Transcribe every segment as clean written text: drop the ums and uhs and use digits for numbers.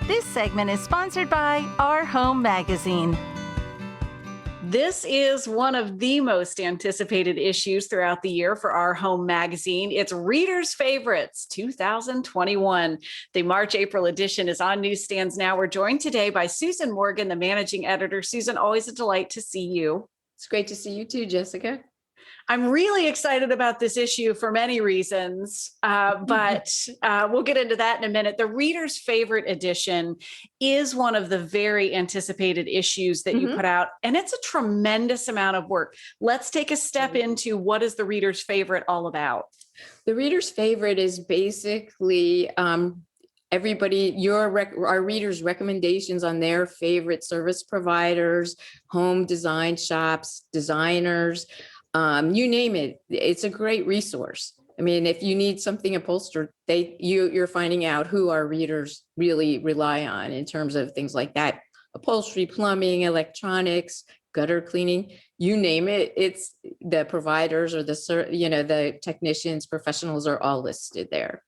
This segment is sponsored by Our Home Magazine. This is one of the most anticipated issues throughout the year for Our Home Magazine. It's Readers' Favorites 2021. The March-April edition is on newsstands now. We're joined today by Susan Morgan, the managing editor. Susan, always a delight to see you. It's great to see you too, Jessica. I'm really excited about this issue for many reasons, but we'll get into that in a minute. The Reader's Favorite edition is one of the very anticipated issues that you put out, and it's a tremendous amount of work. Let's take a step into what is the Reader's Favorite all about? The Reader's Favorite is basically everybody, our readers' recommendations on their favorite service providers, home design shops, designers, you name it. It's a great resource. I mean, if you need something upholstered, you're finding out who our readers really rely on in terms of things like that: upholstery, plumbing, electronics, gutter cleaning, you name it. It's the providers or the technicians, professionals are all listed there.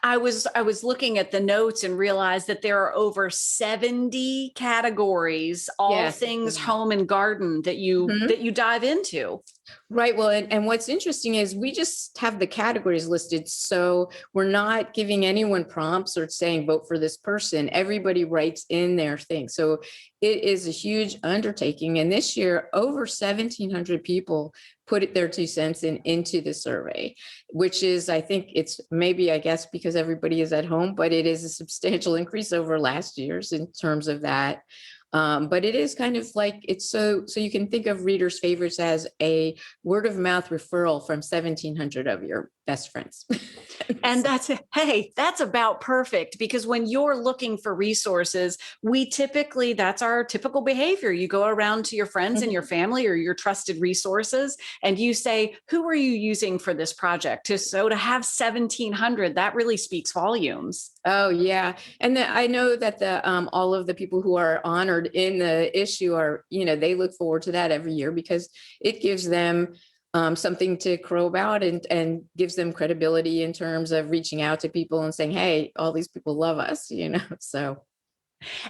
I was looking at the notes and realized that there are over 70 categories, all things home and garden that you dive into. Right. Well, and what's interesting is we just have the categories listed. So we're not giving anyone prompts or saying vote for this person. Everybody writes in their thing. So it is a huge undertaking. And this year, over 1,700 people put their 2 cents into the survey, which is, I think it's maybe, I guess, because everybody is at home, but it is a substantial increase over last year's in terms of that. But it is kind of like, it's so you can think of Readers' Favorites as a word of mouth referral from 1,700 of your best friends. And that's about perfect, because when you're looking for resources, that's our typical behavior. You go around to your friends and your family or your trusted resources, and you say, who are you using for this project? So to have 1,700, that really speaks volumes. Oh, yeah. And I know that all of the people who are honored in the issue are, they look forward to that every year because it gives them something to crow about and gives them credibility in terms of reaching out to people and saying, hey, all these people love us, so.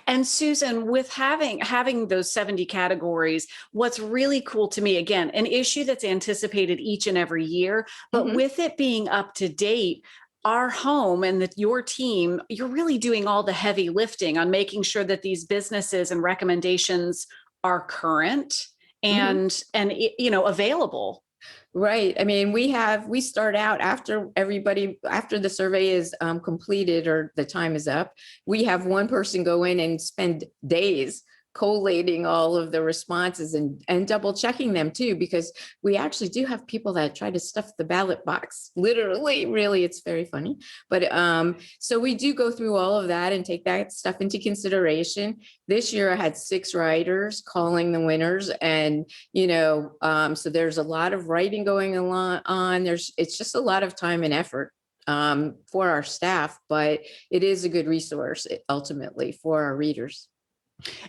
And Susan, with having those 70 categories, what's really cool to me, again, an issue that's anticipated each and every year, but with it being up to date, Our Home and your team, you're really doing all the heavy lifting on making sure that these businesses and recommendations are current and available. Right. I mean, we start out after the survey is completed or the time is up, we have one person go in and spend days collating all of the responses and double checking them too, because we actually do have people that try to stuff the ballot box. Literally, really, it's very funny. But so we do go through all of that and take that stuff into consideration. This year I had 6 writers calling the winners, and so there's a lot of writing going on. It's just a lot of time and effort for our staff, but it is a good resource ultimately for our readers.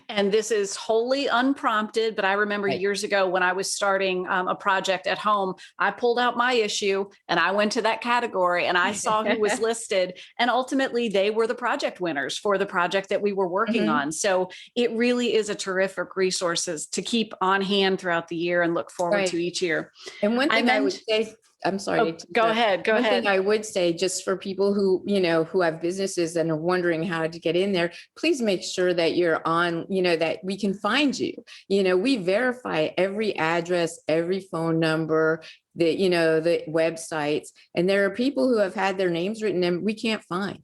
And this is wholly unprompted, but I remember years ago when I was starting a project at home, I pulled out my issue and I went to that category and I saw who was listed. And ultimately, they were the project winners for the project that we were working on. So it really is a terrific resources to keep on hand throughout the year and look forward to each year. And one thing I would say, I'm sorry. Go ahead. One thing I would say, just for people who have businesses and are wondering how to get in there, please make sure that you're on, that we can find you. We verify every address, every phone number, the websites, and there are people who have had their names written and we can't find,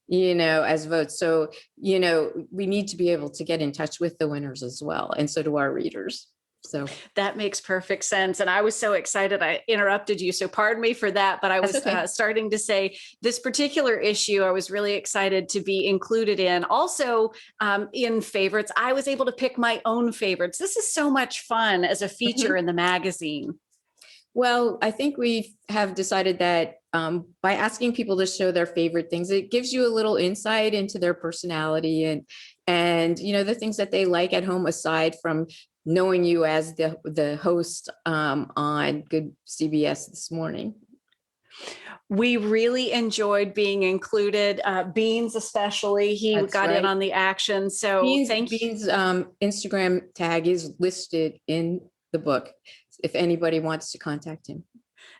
as votes. So, we need to be able to get in touch with the winners as well. And so do our readers. So that makes perfect sense. And I was so excited, I interrupted you. So pardon me for that. But I was starting to say this particular issue, I was really excited to be included in. Also in favorites, I was able to pick my own favorites. This is so much fun as a feature in the magazine. Well, I think we have decided that by asking people to show their favorite things, it gives you a little insight into their personality and the things that they like at home, aside from knowing you as the host on Good CBS This Morning. We really enjoyed being included. Beans, especially, he That's got in right. on the action. So thank you. Bean's Instagram tag is listed in the book if anybody wants to contact him.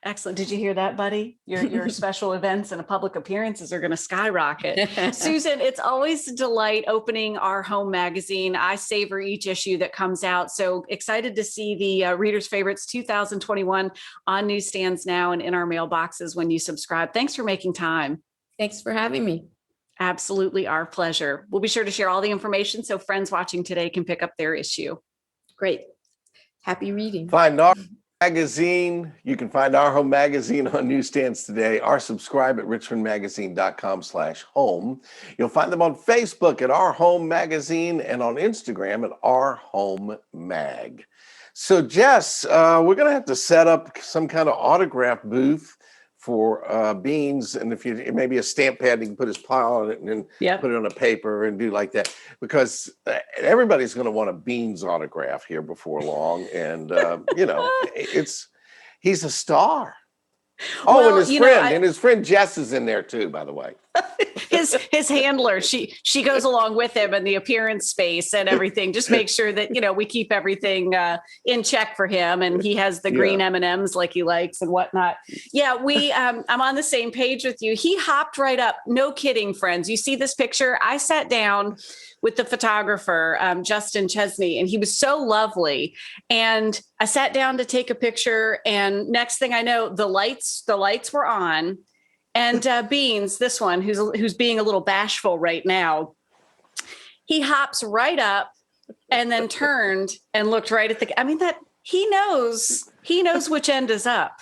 Excellent. Did you hear that, buddy? Your special events and public appearances are going to skyrocket. Susan, it's always a delight opening our home magazine. I savor each issue that comes out. So excited to see the Reader's Favorites 2021 on newsstands now and in our mailboxes when you subscribe. Thanks for making time. Thanks for having me. Absolutely our pleasure. We'll be sure to share all the information so friends watching today can pick up their issue. Great. Happy reading. Find our magazine. You can find Our Home Magazine on newsstands today, or subscribe at richmondmagazine.com/home. You'll find them on Facebook at Our Home Magazine and on Instagram at Our Home Mag. So Jess, we're going to have to set up some kind of autograph booth for Beans, and if you maybe a stamp pad, you can put his pile on it and then put it on a paper and do like that, because everybody's going to want a Beans autograph here before long, and he's a star. Oh, Well, and his friend Jess is in there too, by the way. his handler, she goes along with him in the appearance space and everything. Just make sure that we keep everything in check for him, and he has the green M&Ms like he likes and whatnot. Yeah, I'm on the same page with you. He hopped right up. No kidding, friends. You see this picture? I sat down with the photographer, Justin Chesney, and he was so lovely. And I sat down to take a picture, and next thing I know, the lights were on. And Beans, this one, who's being a little bashful right now, he hops right up and then turned and looked right at that he knows which end is up.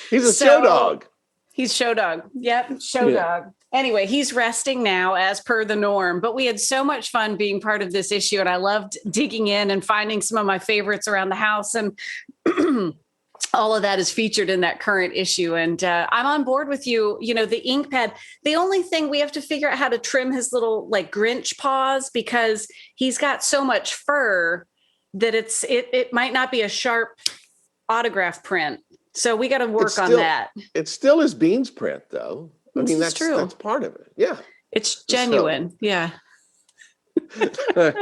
He's a show dog. He's show dog. Yep, show dog. Anyway, he's resting now as per the norm, but we had so much fun being part of this issue, and I loved digging in and finding some of my favorites around the house, and all of that is featured in that current issue. And I'm on board with you. The ink pad, the only thing we have to figure out how to trim his little Grinch paws, because he's got so much fur that it might not be a sharp autograph print. So we got to work on that. It still is Beans print though. I mean, that's true. That's part of it. Yeah. It's genuine. So, yeah.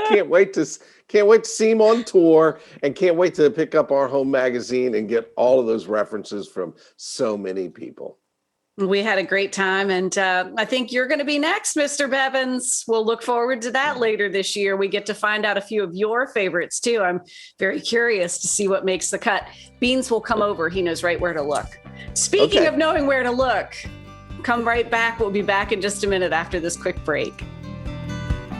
Can't wait to see him on tour, and can't wait to pick up Our Home Magazine and get all of those references from so many people. We had a great time, and I think you're going to be next, Mr. Bevins. We'll look forward to that later this year. We get to find out a few of your favorites too. I'm very curious to see what makes the cut. Beans will come over. He knows right where to look. Speaking of knowing where to look, come right back. We'll be back in just a minute after this quick break.